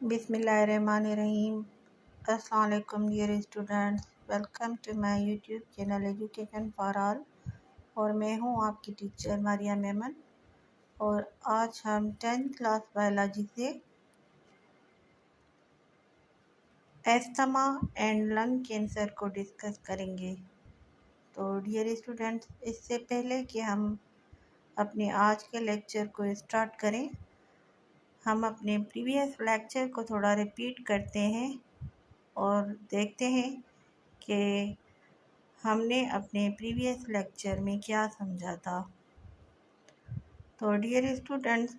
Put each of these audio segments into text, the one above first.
बिस्मिल्लाहिर्रहमानिर्रहीम। अस्सलाम वालेकुम dear students, welcome to my YouTube channel education for all. और मैं हूँ आपकी टीचर मारिया मेमन। और आज हम 10th क्लास बायोलॉजी से एस्थमा एंड लंग कैंसर को डिस्कस करेंगे। तो डियर स्टूडेंट्स, इससे पहले कि हम अपने आज के लेक्चर को स्टार्ट करें, हम अपने प्रीवियस लेक्चर को थोड़ा रिपीट करते हैं और देखते हैं कि हमने अपने प्रीवियस लेक्चर में क्या समझा था। तो डियर स्टूडेंट्स,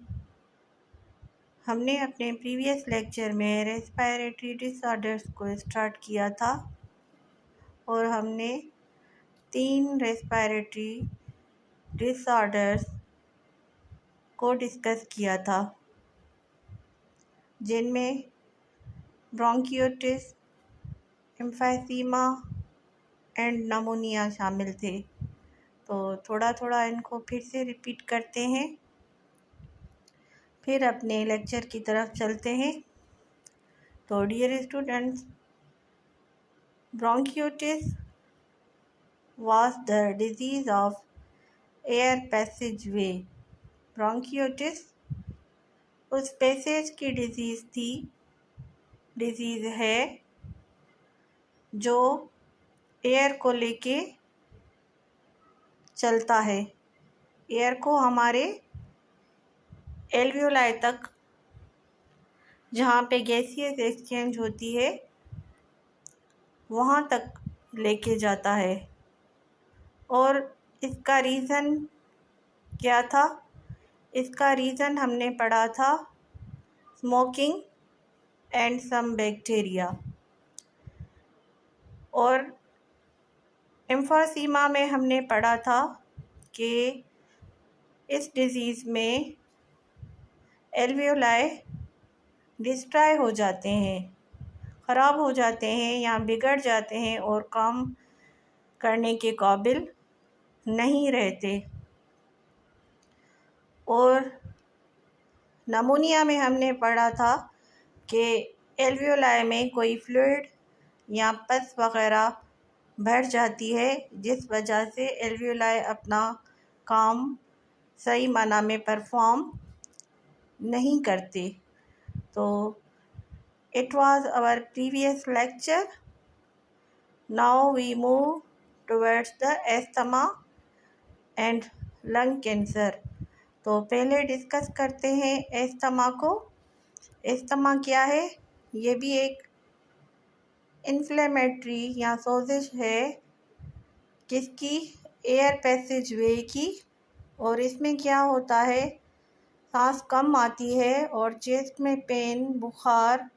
हमने अपने प्रीवियस लेक्चर में रेस्पिरेटरी डिसऑर्डर्स को स्टार्ट किया था और हमने 3 रेस्पिरेटरी डिसऑर्डर्स को डिस्कस किया था, जिनमें ब्रोंकियोटिस, एम्फीसीमा एंड निमोनिया शामिल थे। तो थोड़ा थोड़ा इनको फिर से रिपीट करते हैं, फिर अपने लेक्चर की तरफ चलते हैं। तो dear students, bronchiolitis was the disease of air passageway। Bronchiolitis उस पैसेज की डिजीज़ है जो एयर को लेके चलता है। एयर को हमारे एल्वियोलाई तक, जहाँ पे गैसियस एक्सचेंज होती है, वहाँ तक लेके जाता है। और इसका रीज़न क्या था? इसका रीज़न हमने पढ़ा था स्मोकिंग एंड सम बैक्टीरिया। और एम्फीसीमा में हमने पढ़ा था कि इस डिज़ीज़ में एल्वियोलाई डिस्ट्रॉय हो जाते हैं, ख़राब हो जाते हैं या बिगड़ जाते हैं और काम करने के काबिल नहीं रहते। और निमोनिया में हमने पढ़ा था कि एल्वियोलाई में कोई फ्लूइड या पस वग़ैरह भर जाती है, जिस वजह से एल्वियोलाई अपना काम सही माना में परफॉर्म नहीं करते। तो it was our previous lecture. Now we move towards the asthma and lung cancer. तो पहले डिस्कस करते हैं एस्थमा को। एस्थमा क्या है? ये भी एक इन्फ्लेमेटरी या सोजिश है, किसकी? एयर पैसेजवे की। और इसमें क्या होता है, सांस कम आती है और चेस्ट में पेन, बुखार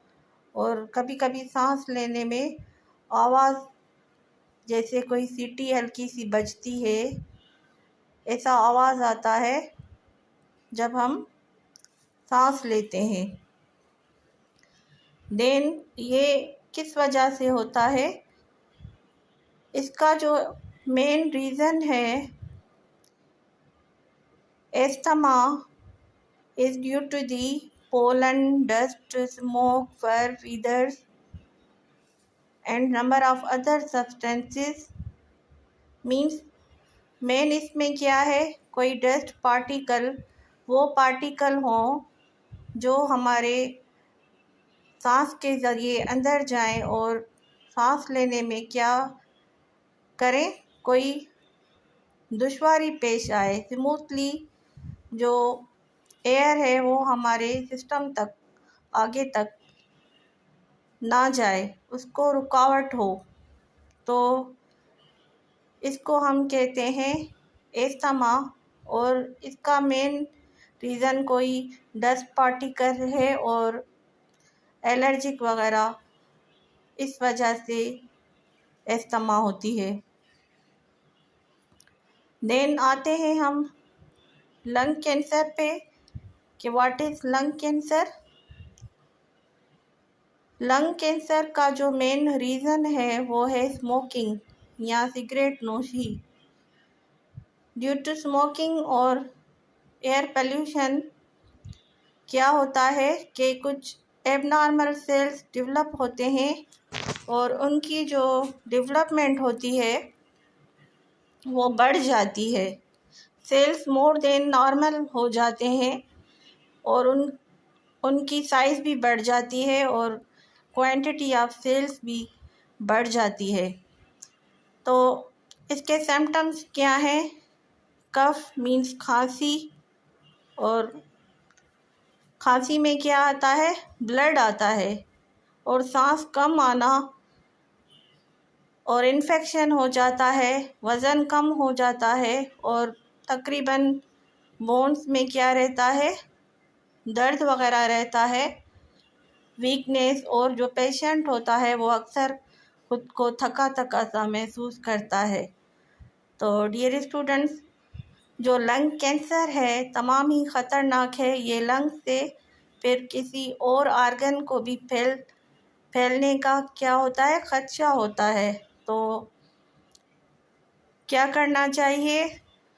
और कभी कभी सांस लेने में आवाज़ जैसे कोई सीटी हल्की सी बजती है, ऐसा आवाज़ आता है जब हम सांस लेते हैं। देन ये किस वजह से होता है? इसका जो मेन रीज़न है asthma is due to the pollen, dust, smoke, fur, feathers and number of other substances। Means main इसमें क्या है, कोई डस्ट पार्टिकल, वो पार्टिकल हों जो हमारे सांस के ज़रिए अंदर जाएं और सांस लेने में क्या करें, कोई दुश्वारी पेश आए। स्मूथली जो एयर है वो हमारे सिस्टम तक, आगे तक ना जाए, उसको रुकावट हो, तो इसको हम कहते हैं एस्थमा। और इसका मेन रीज़न कोई डस्ट पार्टिकल है और एलर्जिक वगैरह, इस वजह से एस्थमा होती है। देन आते हैं हम लंग कैंसर पे कि what is lung cancer. Lung cancer का जो मेन रीज़न है वो है स्मोकिंग या सिगरेट नोशी। ड्यू टू स्मोकिंग और एयर पोल्यूशन क्या होता है कि कुछ एबनॉर्मल सेल्स डेवलप होते हैं और उनकी जो डेवलपमेंट होती है वो बढ़ जाती है। सेल्स मोर देन नॉर्मल हो जाते हैं और उनकी साइज़ भी बढ़ जाती है और क्वांटिटी ऑफ सेल्स भी बढ़ जाती है। तो इसके सिम्टम्स क्या हैं? कफ मीन्स खांसी, और खांसी में क्या आता है? ब्लड आता है और सांस कम आना, और इन्फेक्शन हो जाता है, वज़न कम हो जाता है, और तकरीबन बोन्स में क्या रहता है? दर्द वग़ैरह रहता है, वीकनेस, और जो पेशेंट होता है वो अक्सर खुद को थका थका सा महसूस करता है। तो डियर स्टूडेंट्स, जो लंग कैंसर है तमाम ही ख़तरनाक है। ये लंग से फिर किसी और आर्गन को भी फैलने का क्या होता है? खदशा होता है। तो क्या करना चाहिए?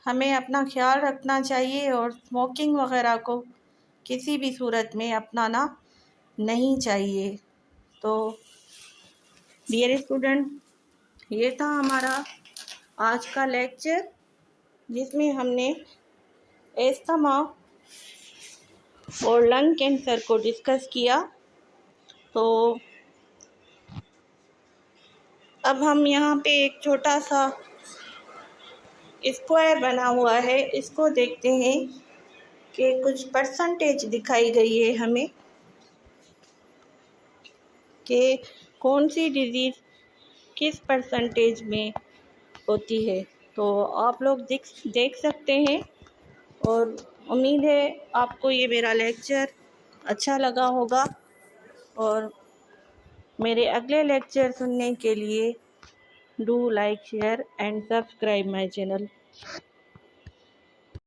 हमें अपना ख्याल रखना चाहिए और स्मोकिंग वगैरह को किसी भी सूरत में अपनाना नहीं चाहिए। तो डियर स्टूडेंट, ये था हमारा आज का लेक्चर जिसमें हमने एस्थमा और लंग कैंसर को डिस्कस किया। तो अब हम यहाँ पे एक छोटा सा स्क्वायर बना हुआ है, इसको देखते हैं कि कुछ परसेंटेज दिखाई गई है हमें कि कौन सी डिज़ीज़ किस परसेंटेज में होती है। तो आप लोग देख सकते हैं और उम्मीद है आपको ये मेरा लेक्चर अच्छा लगा होगा, और मेरे अगले लेक्चर सुनने के लिए do like, share and subscribe my channel.